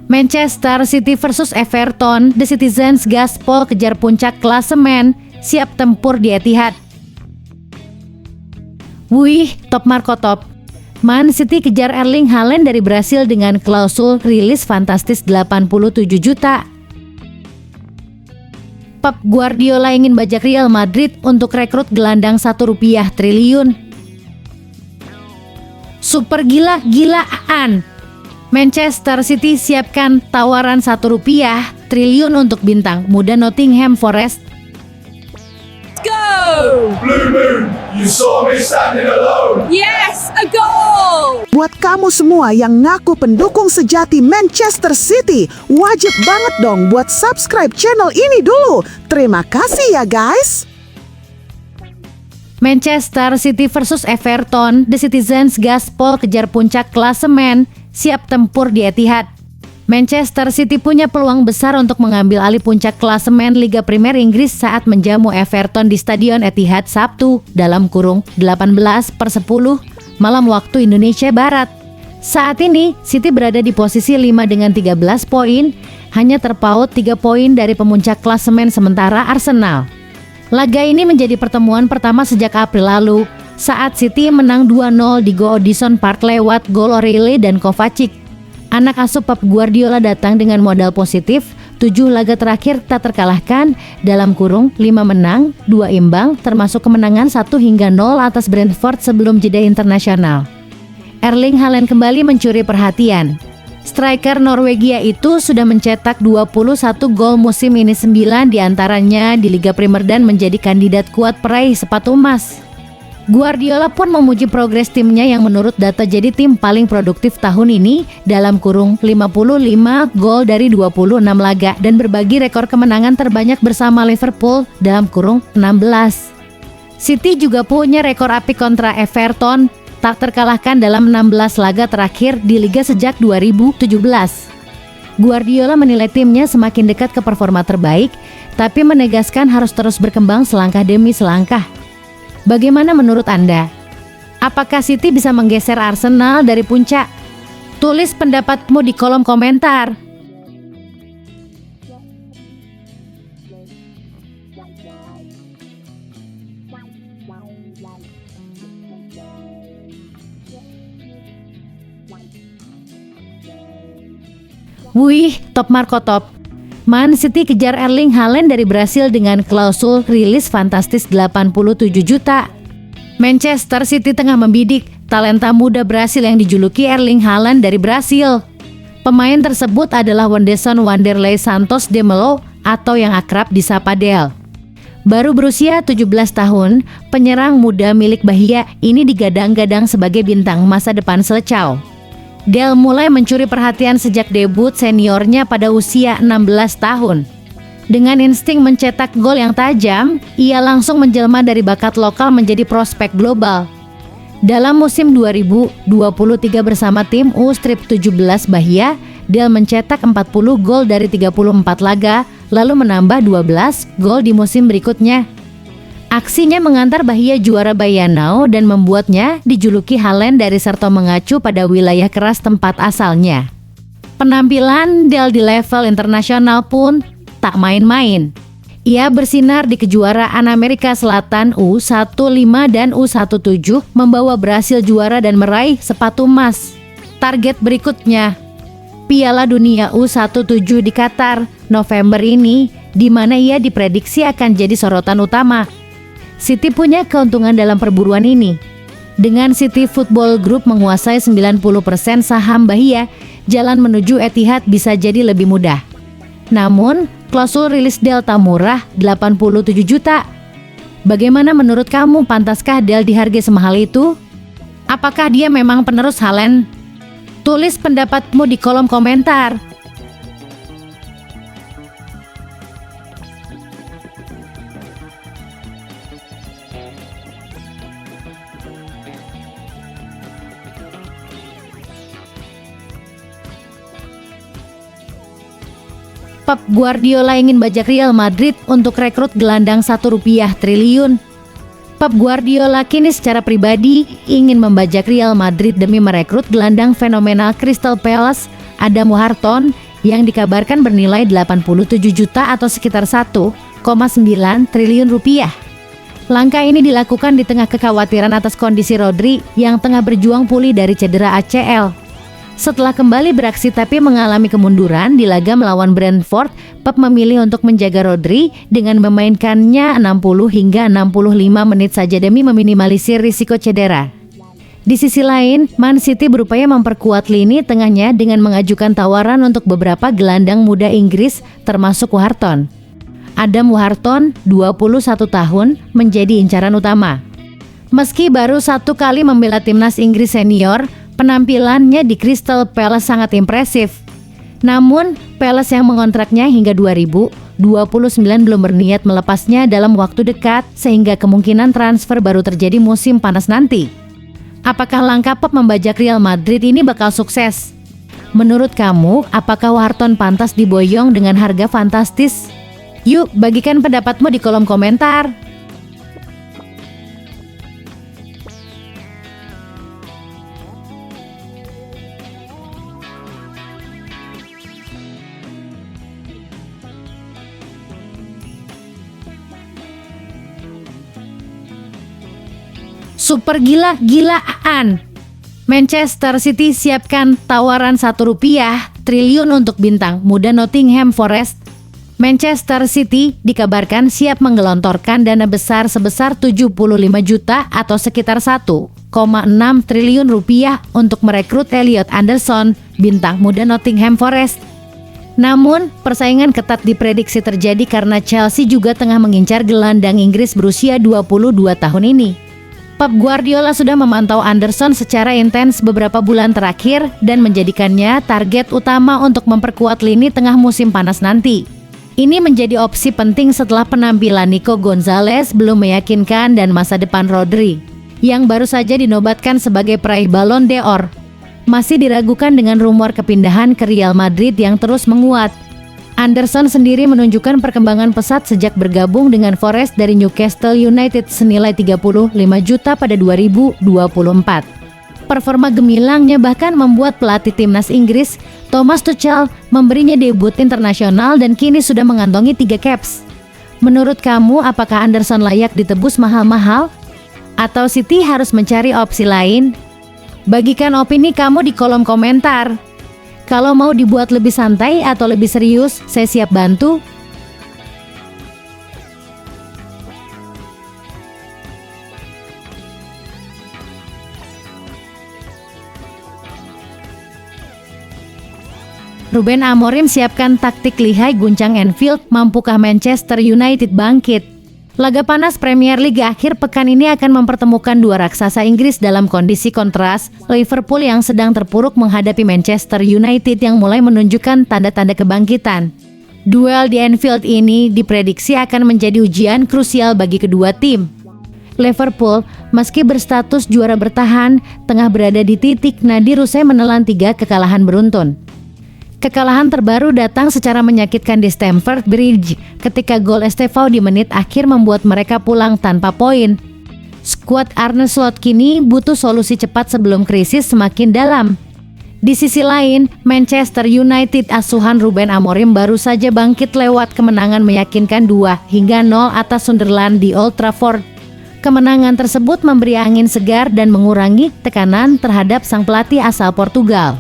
Manchester City versus Everton, The Citizens gaspol kejar puncak klasemen, siap tempur di Etihad. Wih, top Marco top. Man City kejar Erling Haaland dari Brasil dengan klausul rilis fantastis 87 juta. Pep Guardiola ingin bajak Real Madrid untuk rekrut gelandang Rp1 triliun. Super gila-gilaan. Manchester City siapkan tawaran Rp1 triliun untuk bintang muda Nottingham Forest. Go! Blue Moon, you saw me standing alone. Yes, a goal! Buat kamu semua yang ngaku pendukung sejati Manchester City, wajib banget dong buat subscribe channel ini dulu. Terima kasih ya guys. Manchester City versus Everton, The Citizens gaspol kejar puncak klasemen, siap tempur di Etihad. Manchester City punya peluang besar untuk mengambil alih puncak klasemen Liga Premier Inggris saat menjamu Everton di Stadion Etihad Sabtu (18/10) malam waktu Indonesia Barat. Saat ini, City berada di posisi 5 dengan 13 poin, hanya terpaut 3 poin dari pemuncak klasemen sementara Arsenal. Laga ini menjadi pertemuan pertama sejak April lalu, saat City menang 2-0 di Goodison Park lewat gol O'Reilly dan Kovacic. Anak asuh Pep Guardiola datang dengan modal positif, 7 laga terakhir tak terkalahkan, (5 menang, 2 imbang, termasuk kemenangan 1-0 atas Brentford sebelum jeda internasional. Erling Haaland kembali mencuri perhatian. Striker Norwegia itu sudah mencetak 21 gol musim ini, 9 diantaranya di Liga Premier dan menjadi kandidat kuat peraih sepatu emas. Guardiola pun memuji progres timnya yang menurut data jadi tim paling produktif tahun ini (55 gol dari 26 laga) dan berbagi rekor kemenangan terbanyak bersama Liverpool (16). City juga punya rekor apik kontra Everton, tak terkalahkan dalam 16 laga terakhir di liga sejak 2017. Guardiola menilai timnya semakin dekat ke performa terbaik, tapi menegaskan harus terus berkembang selangkah demi selangkah. Bagaimana menurut Anda? Apakah City bisa menggeser Arsenal dari puncak? Tulis pendapatmu di kolom komentar. Wih, top Marco top. Man City kejar Erling Haaland dari Brasil dengan klausul rilis fantastis 87 juta. Manchester City tengah membidik talenta muda Brasil yang dijuluki Erling Haaland dari Brasil. Pemain tersebut adalah Wenderson Wanderlei Santos de Melo atau yang akrab disapa Del. Baru berusia 17 tahun, penyerang muda milik Bahia ini digadang-gadang sebagai bintang masa depan Selecao. Del mulai mencuri perhatian sejak debut seniornya pada usia 16 tahun. Dengan insting mencetak gol yang tajam, ia langsung menjelma dari bakat lokal menjadi prospek global. Dalam musim 2023 bersama tim U-17 Bahia, Del mencetak 40 gol dari 34 laga, lalu menambah 12 gol di musim berikutnya. Aksinya mengantar Bahia juara Baianao dan membuatnya dijuluki Haaland dari Serto mengacu pada wilayah keras tempat asalnya. Penampilan Del di level internasional pun tak main-main. Ia bersinar di kejuaraan Amerika Selatan U15 dan U17, membawa Brasil juara dan meraih sepatu emas. Target berikutnya, Piala Dunia U17 di Qatar November ini, di mana ia diprediksi akan jadi sorotan utama. City punya keuntungan dalam perburuan ini. Dengan City Football Group menguasai 90% saham Bahia, jalan menuju Etihad bisa jadi lebih mudah. Namun, klausul rilis Del tak murah, 87 juta. Bagaimana menurut kamu, pantaskah Del dihargai semahal itu? Apakah dia memang penerus Haaland? Tulis pendapatmu di kolom komentar. Pep Guardiola ingin bajak Real Madrid untuk rekrut gelandang Rp1 triliun. Pep Guardiola kini secara pribadi ingin membajak Real Madrid demi merekrut gelandang fenomenal Crystal Palace, Adam Wharton, yang dikabarkan bernilai 87 juta atau sekitar 1,9 triliun rupiah. Langkah ini dilakukan di tengah kekhawatiran atas kondisi Rodri yang tengah berjuang pulih dari cedera ACL. Setelah kembali beraksi tapi mengalami kemunduran di laga melawan Brentford, Pep memilih untuk menjaga Rodri dengan memainkannya 60 hingga 65 menit saja demi meminimalisir risiko cedera. Di sisi lain, Man City berupaya memperkuat lini tengahnya dengan mengajukan tawaran untuk beberapa gelandang muda Inggris termasuk Wharton. Adam Wharton, 21 tahun, menjadi incaran utama. Meski baru 1 kali membela timnas Inggris senior, penampilannya di Crystal Palace sangat impresif. Namun, Palace yang mengontraknya hingga 2029 belum berniat melepasnya dalam waktu dekat sehingga kemungkinan transfer baru terjadi musim panas nanti. Apakah langkah Pep membajak Real Madrid ini bakal sukses? Menurut kamu, apakah Wharton pantas diboyong dengan harga fantastis? Yuk, bagikan pendapatmu di kolom komentar. Super gila-gilaan. Manchester City siapkan tawaran Rp1 triliun untuk bintang muda Nottingham Forest. Manchester City dikabarkan siap menggelontorkan dana besar sebesar 75 juta atau sekitar 1,6 triliun rupiah untuk merekrut Elliot Anderson, bintang muda Nottingham Forest. Namun, persaingan ketat diprediksi terjadi karena Chelsea juga tengah mengincar gelandang Inggris berusia 22 tahun ini. Pep Guardiola sudah memantau Anderson secara intens beberapa bulan terakhir dan menjadikannya target utama untuk memperkuat lini tengah musim panas nanti. Ini menjadi opsi penting setelah penampilan Nico Gonzalez belum meyakinkan dan masa depan Rodri, yang baru saja dinobatkan sebagai peraih Ballon d'Or, masih diragukan dengan rumor kepindahan ke Real Madrid yang terus menguat. Anderson sendiri menunjukkan perkembangan pesat sejak bergabung dengan Forest dari Newcastle United senilai 35 juta pada 2024. Performa gemilangnya bahkan membuat pelatih timnas Inggris, Thomas Tuchel, memberinya debut internasional dan kini sudah mengantongi 3 caps. Menurut kamu, apakah Anderson layak ditebus mahal-mahal? Atau City harus mencari opsi lain? Bagikan opini kamu di kolom komentar. Kalau mau dibuat lebih santai atau lebih serius, saya siap bantu. Ruben Amorim siapkan taktik lihai guncang Anfield, mampukah Manchester United bangkit? Laga panas Premier League akhir pekan ini akan mempertemukan dua raksasa Inggris dalam kondisi kontras. Liverpool yang sedang terpuruk menghadapi Manchester United yang mulai menunjukkan tanda-tanda kebangkitan. Duel di Anfield ini diprediksi akan menjadi ujian krusial bagi kedua tim. Liverpool, meski berstatus juara bertahan, tengah berada di titik nadir usai menelan 3 kekalahan beruntun. Kekalahan terbaru datang secara menyakitkan di Stamford Bridge ketika gol Estevao di menit akhir membuat mereka pulang tanpa poin. Skuad Arne Slot kini butuh solusi cepat sebelum krisis semakin dalam. Di sisi lain, Manchester United asuhan Ruben Amorim baru saja bangkit lewat kemenangan meyakinkan 2-0 atas Sunderland di Old Trafford. Kemenangan tersebut memberi angin segar dan mengurangi tekanan terhadap sang pelatih asal Portugal.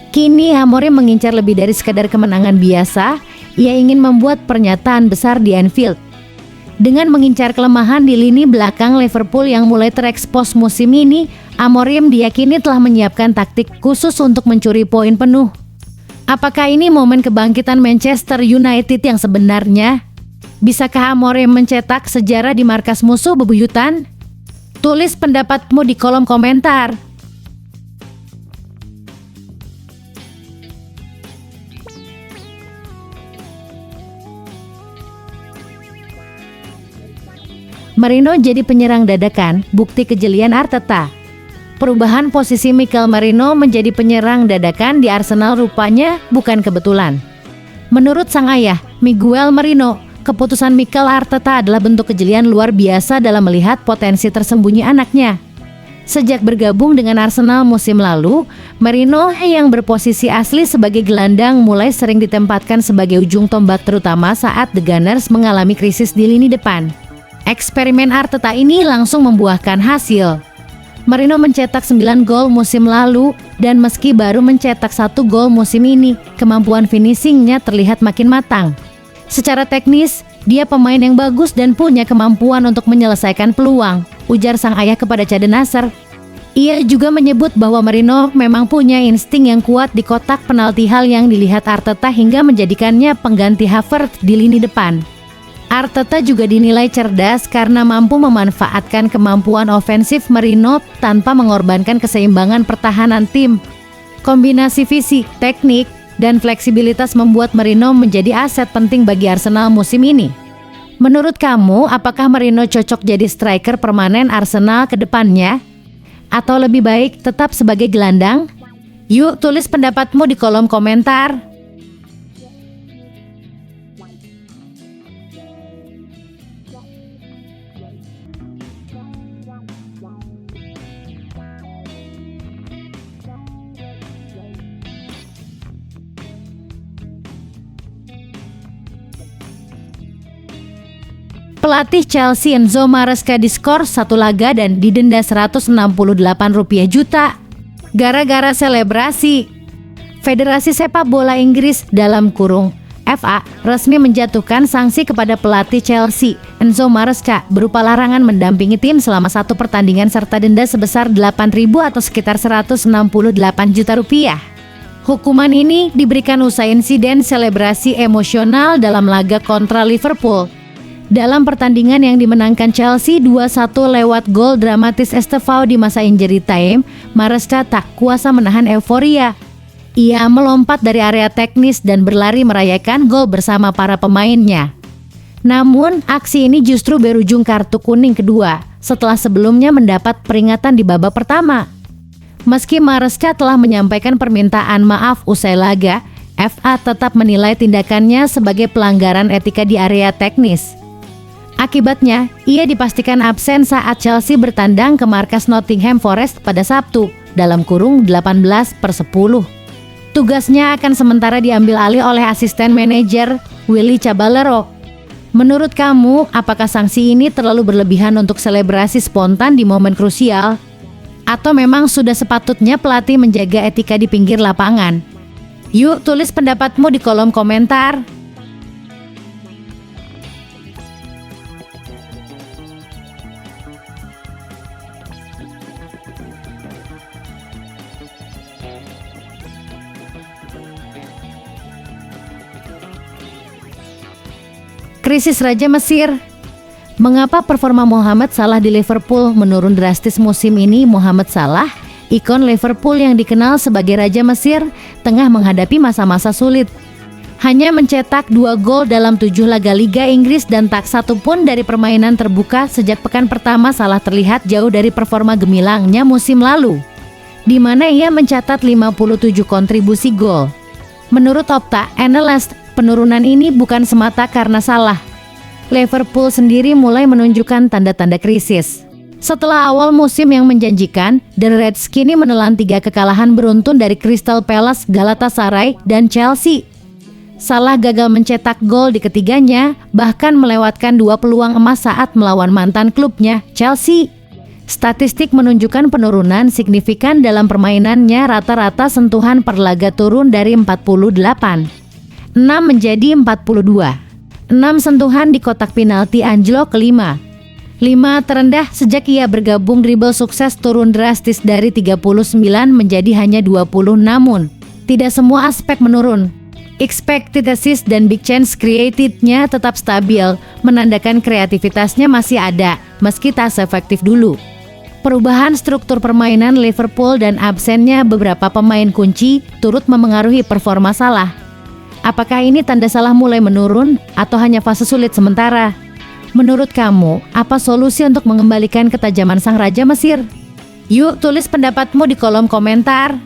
Kini Amorim mengincar lebih dari sekadar kemenangan biasa, ia ingin membuat pernyataan besar di Anfield. Dengan mengincar kelemahan di lini belakang Liverpool yang mulai terekspos musim ini, Amorim diyakini telah menyiapkan taktik khusus untuk mencuri poin penuh. Apakah ini momen kebangkitan Manchester United yang sebenarnya? Bisakah Amorim mencetak sejarah di markas musuh bebuyutan? Tulis pendapatmu di kolom komentar. Merino jadi penyerang dadakan, bukti kejelian Arteta. Perubahan posisi Mikel Merino menjadi penyerang dadakan di Arsenal rupanya bukan kebetulan. Menurut sang ayah, Miguel Merino, keputusan Mikel Arteta adalah bentuk kejelian luar biasa dalam melihat potensi tersembunyi anaknya. Sejak bergabung dengan Arsenal musim lalu, Merino yang berposisi asli sebagai gelandang mulai sering ditempatkan sebagai ujung tombak terutama saat The Gunners mengalami krisis di lini depan. Eksperimen Arteta ini langsung membuahkan hasil. Merino mencetak 9 gol musim lalu dan meski baru mencetak 1 gol musim ini, kemampuan finishingnya terlihat makin matang. Secara teknis, dia pemain yang bagus dan punya kemampuan untuk menyelesaikan peluang, ujar sang ayah kepada Cade Nasser. Ia juga menyebut bahwa Merino memang punya insting yang kuat di kotak penalti, hal yang dilihat Arteta hingga menjadikannya pengganti Havertz di lini depan. Arteta juga dinilai cerdas karena mampu memanfaatkan kemampuan ofensif Merino tanpa mengorbankan keseimbangan pertahanan tim. Kombinasi fisik, teknik, dan fleksibilitas membuat Merino menjadi aset penting bagi Arsenal musim ini. Menurut kamu, apakah Merino cocok jadi striker permanen Arsenal ke depannya? Atau lebih baik tetap sebagai gelandang? Yuk tulis pendapatmu di kolom komentar. Pelatih Chelsea Enzo Maresca diskors 1 laga dan didenda Rp168 juta gara-gara selebrasi. Federasi Sepak Bola Inggris (FA) resmi menjatuhkan sanksi kepada pelatih Chelsea Enzo Maresca berupa larangan mendampingi tim selama 1 pertandingan serta denda sebesar 8.000 atau sekitar Rp168 juta. Hukuman ini diberikan usai insiden selebrasi emosional dalam laga kontra Liverpool. Dalam pertandingan yang dimenangkan Chelsea 2-1 lewat gol dramatis Estevao di masa injury time, Maresca tak kuasa menahan euforia. Ia melompat dari area teknis dan berlari merayakan gol bersama para pemainnya. Namun, aksi ini justru berujung kartu kuning kedua, setelah sebelumnya mendapat peringatan di babak pertama. Meski Maresca telah menyampaikan permintaan maaf usai laga, FA tetap menilai tindakannya sebagai pelanggaran etika di area teknis. Akibatnya, ia dipastikan absen saat Chelsea bertandang ke markas Nottingham Forest pada Sabtu, (18/10). Tugasnya akan sementara diambil alih oleh asisten manajer Willy Caballero. Menurut kamu, apakah sanksi ini terlalu berlebihan untuk selebrasi spontan di momen krusial? Atau memang sudah sepatutnya pelatih menjaga etika di pinggir lapangan? Yuk tulis pendapatmu di kolom komentar. Krisis Raja Mesir. Mengapa performa Mohamed Salah di Liverpool menurun drastis musim ini? Mohamed Salah, ikon Liverpool yang dikenal sebagai Raja Mesir, tengah menghadapi masa-masa sulit. Hanya mencetak 2 gol dalam 7 laga Liga Inggris dan tak satu pun dari permainan terbuka sejak pekan pertama. Salah terlihat jauh dari performa gemilangnya musim lalu, di mana ia mencatat 57 kontribusi gol. Menurut Opta Analyst, penurunan ini bukan semata karena Salah. Liverpool sendiri mulai menunjukkan tanda-tanda krisis. Setelah awal musim yang menjanjikan, The Reds kini menelan 3 kekalahan beruntun dari Crystal Palace, Galatasaray, dan Chelsea. Salah gagal mencetak gol di ketiganya, bahkan melewatkan 2 peluang emas saat melawan mantan klubnya, Chelsea. Statistik menunjukkan penurunan signifikan dalam permainannya, rata-rata sentuhan per laga turun dari 48. 6 menjadi 42. 6 sentuhan di kotak penalti anjlok ke-5. 5 terendah sejak ia bergabung. Dribble sukses turun drastis dari 39 menjadi hanya 20. Namun, tidak semua aspek menurun. Expected assist dan big chance created-nya tetap stabil, menandakan kreativitasnya masih ada, meski tak seefektif dulu. Perubahan struktur permainan Liverpool dan absennya beberapa pemain kunci turut memengaruhi performa Salah. Apakah ini tanda Salah mulai menurun atau hanya fase sulit sementara? Menurut kamu, apa solusi untuk mengembalikan ketajaman sang Raja Mesir? Yuk tulis pendapatmu di kolom komentar.